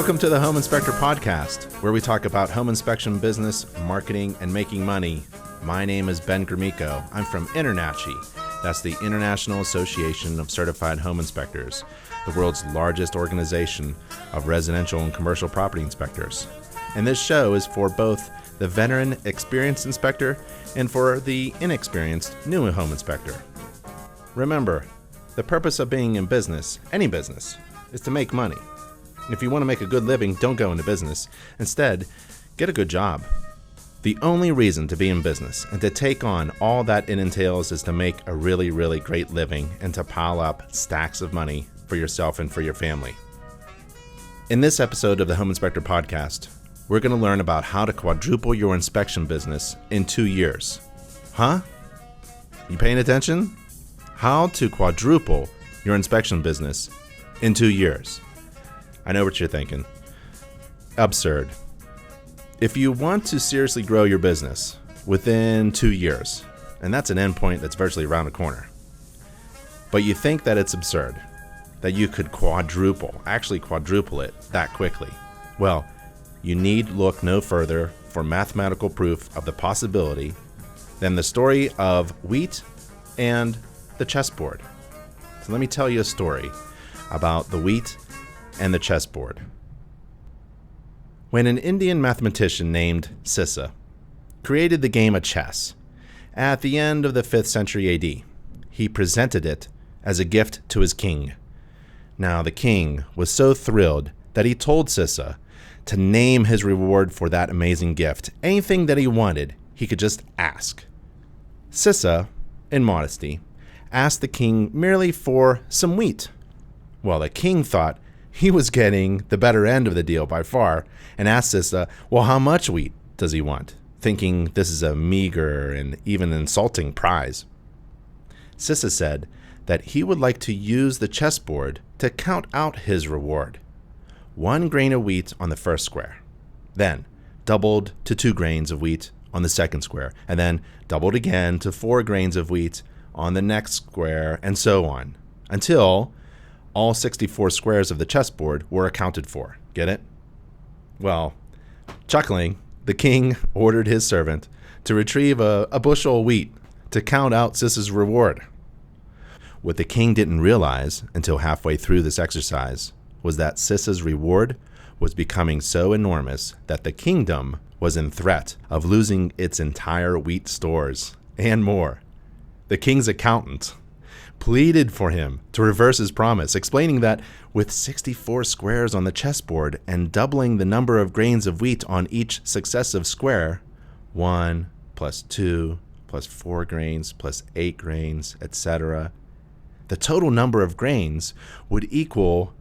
Welcome to the Home Inspector Podcast, where we talk about home inspection business, marketing, and making money. My name is Ben Grimico. I'm from InterNACHI. That's the International Association of Certified Home Inspectors, the world's largest organization of residential and commercial property inspectors. And this show is for both the veteran experienced inspector and for the inexperienced new home inspector. Remember, the purpose of being in business, any business, is to make money. And if you want to make a good living, don't go into business. Instead, get a good job. The only reason to be in business and to take on all that it entails is to make a really, really great living and to pile up stacks of money for yourself and for your family. In this episode of the Home Inspector Podcast, we're going to learn about how to quadruple your inspection business in 2 years. Huh? You paying attention? How to quadruple your inspection business in 2 years. I know what you're thinking. Absurd. If you want to seriously grow your business within 2 years, and that's an endpoint that's virtually around the corner, but you think that it's absurd, that you could actually quadruple it that quickly, well, you need look no further for mathematical proof of the possibility than the story of wheat and the chessboard. So let me tell you a story about the wheat and the chessboard. When an Indian mathematician named Sissa created the game of chess at the end of the 5th century AD, he presented it as a gift to his king. Now the king was so thrilled that he told Sissa to name his reward for that amazing gift. Anything that he wanted, he could just ask. Sissa, in modesty, asked the king merely for some wheat. Well, the king thought he was getting the better end of the deal by far and asked Sissa, well, how much wheat does he want? Thinking this is a meager and even insulting prize. Sissa said that he would like to use the chessboard to count out his reward. 1 grain of wheat on the first square, then doubled to 2 grains of wheat on the second square, and then doubled again to 4 grains of wheat on the next square, and so on, until all 64 squares of the chessboard were accounted for. Get it? Well, chuckling, the king ordered his servant to retrieve a bushel of wheat to count out Sissa's reward. What the king didn't realize until halfway through this exercise was that Sissa's reward was becoming so enormous that the kingdom was in threat of losing its entire wheat stores and more. The king's accountant pleaded for him to reverse his promise, explaining that with 64 squares on the chessboard and doubling the number of grains of wheat on each successive square, 1 plus 2 plus 4 grains plus 8 grains, etc., the total number of grains would equal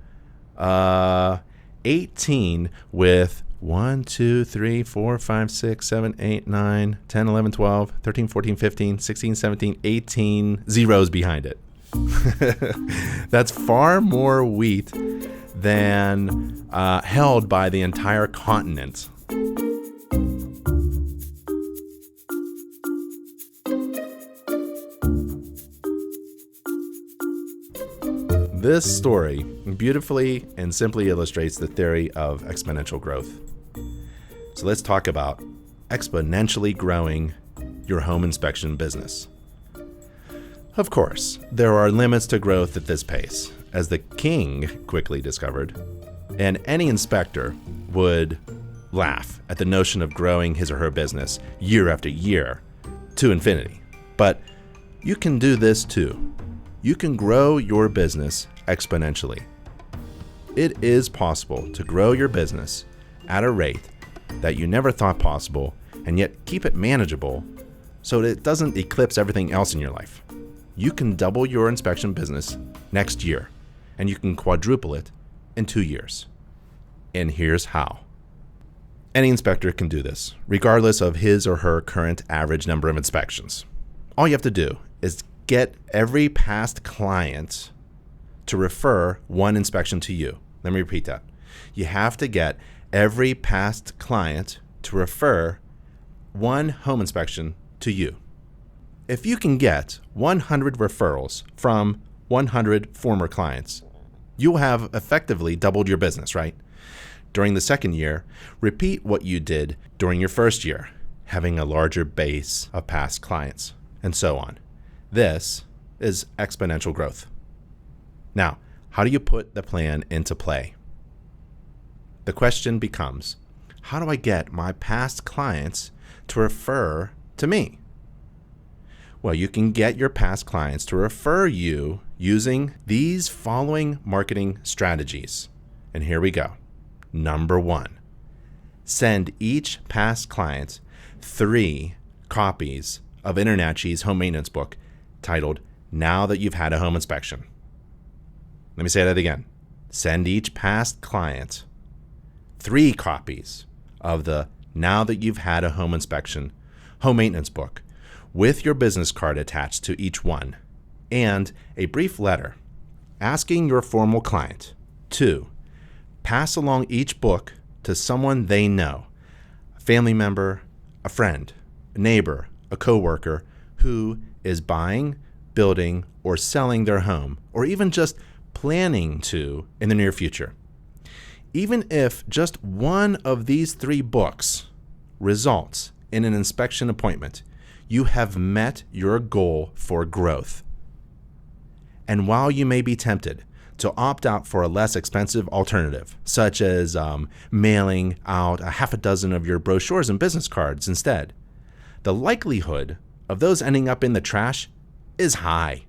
18 with 1, 2, 3, 4, 5, 6, 7, 8, 9, 10, 11, 12, 13, 14, 15, 16, 17, 18 zeros behind it. That's far more wheat than held by the entire continent. This story beautifully and simply illustrates the theory of exponential growth. So let's talk about exponentially growing your home inspection business. Of course, there are limits to growth at this pace, as the king quickly discovered, and any inspector would laugh at the notion of growing his or her business year after year to infinity. But you can do this too. You can grow your business exponentially. It is possible to grow your business at a rate that you never thought possible and yet keep it manageable so that it doesn't eclipse everything else in your life. You can double your inspection business next year, and you can quadruple it in 2 years. And here's how. Any inspector can do this, regardless of his or her current average number of inspections. All you have to do is get every past client to refer 1 inspection to you. Let me repeat that. You have to get every past client to refer 1 home inspection to you. If you can get 100 referrals from 100 former clients, you'll have effectively doubled your business, right? During the second year, repeat what you did during your first year, having a larger base of past clients, and so on. This is exponential growth. Now, how do you put the plan into play? The question becomes, how do I get my past clients to refer to me? Well, you can get your past clients to refer you using these following marketing strategies. And here we go. Number 1, send each past client 3 copies of InterNACHI's home maintenance book titled, Now That You've Had a Home Inspection. Let me say that again. Send each past client 3 copies of the Now That You've Had a Home Inspection home maintenance book with your business card attached to each one, and a brief letter asking your formal client to pass along each book to someone they know, a family member, a friend, a neighbor, a coworker who is buying, building, or selling their home, or even just planning to in the near future. Even if just one of these 3 books results in an inspection appointment, you have met your goal for growth. And while you may be tempted to opt out for a less expensive alternative, such as mailing out a half a dozen of your brochures and business cards instead, the likelihood of those ending up in the trash is high,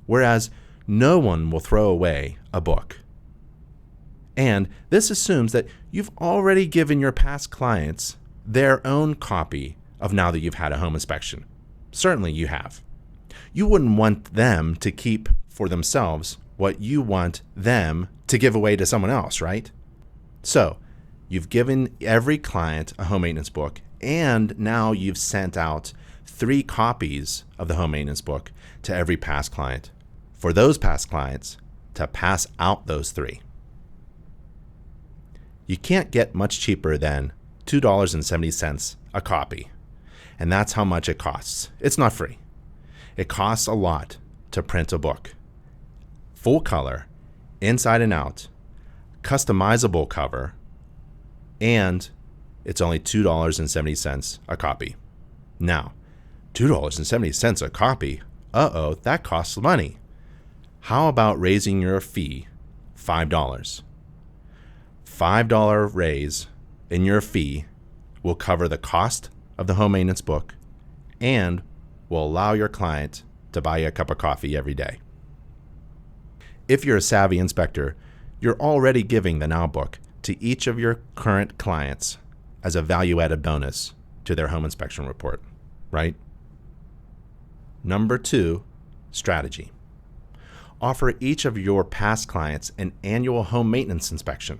whereas no one will throw away a book. And this assumes that you've already given your past clients their own copy of Now That You've Had a Home Inspection. Certainly you have. You wouldn't want them to keep for themselves what you want them to give away to someone else, right? So you've given every client a home maintenance book, and now you've sent out 3 copies of the home maintenance book to every past client, for those past clients to pass out those 3. You can't get much cheaper than $2.70 a copy, and that's how much it costs. It's not free. It costs a lot to print a book. Full color, inside and out, customizable cover, and it's only $2.70 a copy. Now, $2.70 a copy? Uh-oh, that costs money. How about raising your fee $5? $5 raise in your fee will cover the cost of the home maintenance book and will allow your client to buy you a cup of coffee every day. If you're a savvy inspector, you're already giving the Now book to each of your current clients as a value-added bonus to their home inspection report, right? Number 2, strategy. Offer each of your past clients an annual home maintenance inspection,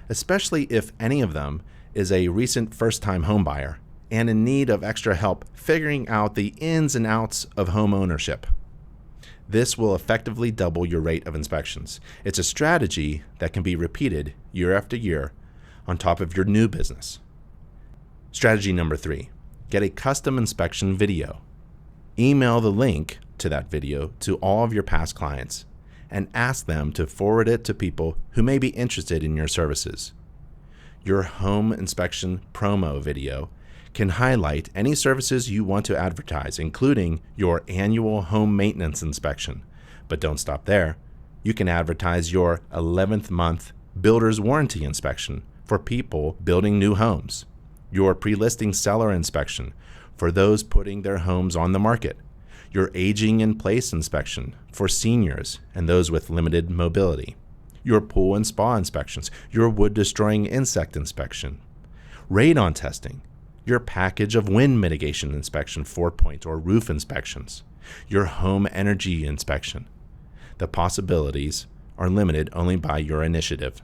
especially if any of them is a recent first-time home buyer and in need of extra help figuring out the ins and outs of home ownership. This will effectively double your rate of inspections. It's a strategy that can be repeated year after year on top of your new business. Strategy number 3, get a custom inspection video. Email the link to that video to all of your past clients and ask them to forward it to people who may be interested in your services. Your home inspection promo video can highlight any services you want to advertise, including your annual home maintenance inspection. But don't stop there. You can advertise your 11th month builder's warranty inspection for people building new homes, your pre-listing seller inspection for those putting their homes on the market, your aging in place inspection for seniors and those with limited mobility, your pool and spa inspections, your wood destroying insect inspection, radon testing, your package of wind mitigation inspection 4-point or roof inspections, your home energy inspection. The possibilities are limited only by your initiative.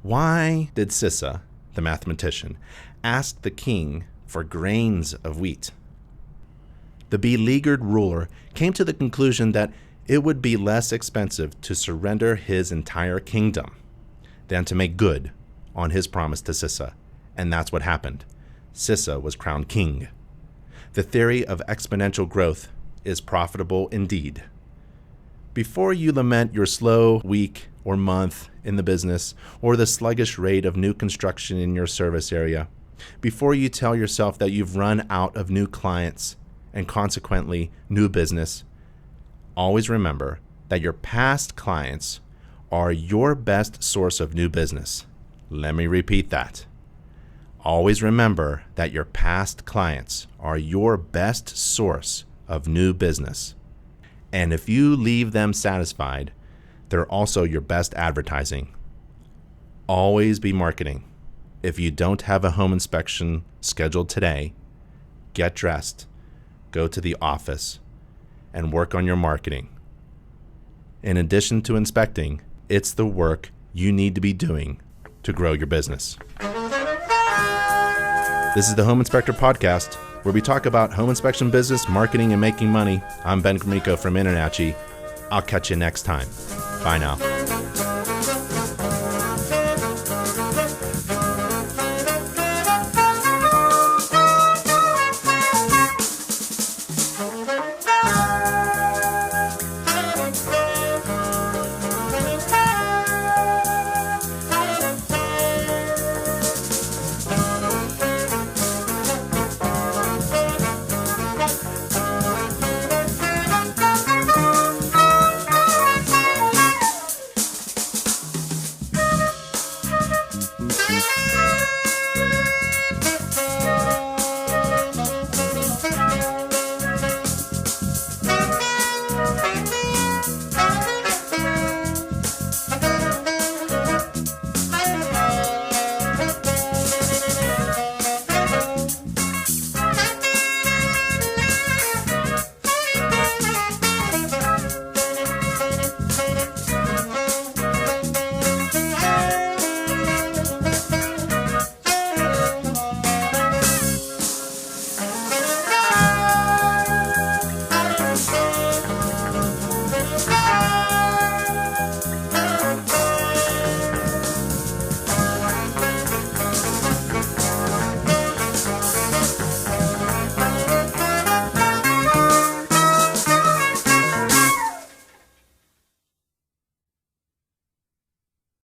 Why did Sissa, the mathematician, ask the king for grains of wheat? The beleaguered ruler came to the conclusion that it would be less expensive to surrender his entire kingdom than to make good on his promise to Sissa, and that's what happened. Sissa was crowned king. The theory of exponential growth is profitable indeed. Before you lament your slow week or month in the business or the sluggish rate of new construction in your service area, before you tell yourself that you've run out of new clients and consequently new business, always remember that your past clients are your best source of new business. Let me repeat that. Always remember that your past clients are your best source of new business. And if you leave them satisfied, they're also your best advertising. Always be marketing. If you don't have a home inspection scheduled today, get dressed, go to the office, and work on your marketing. In addition to inspecting, it's the work you need to be doing to grow your business. This is the Home Inspector Podcast, where we talk about home inspection business, marketing, and making money. I'm Ben Grimico from InterNACHI. I'll catch you next time. Bye now.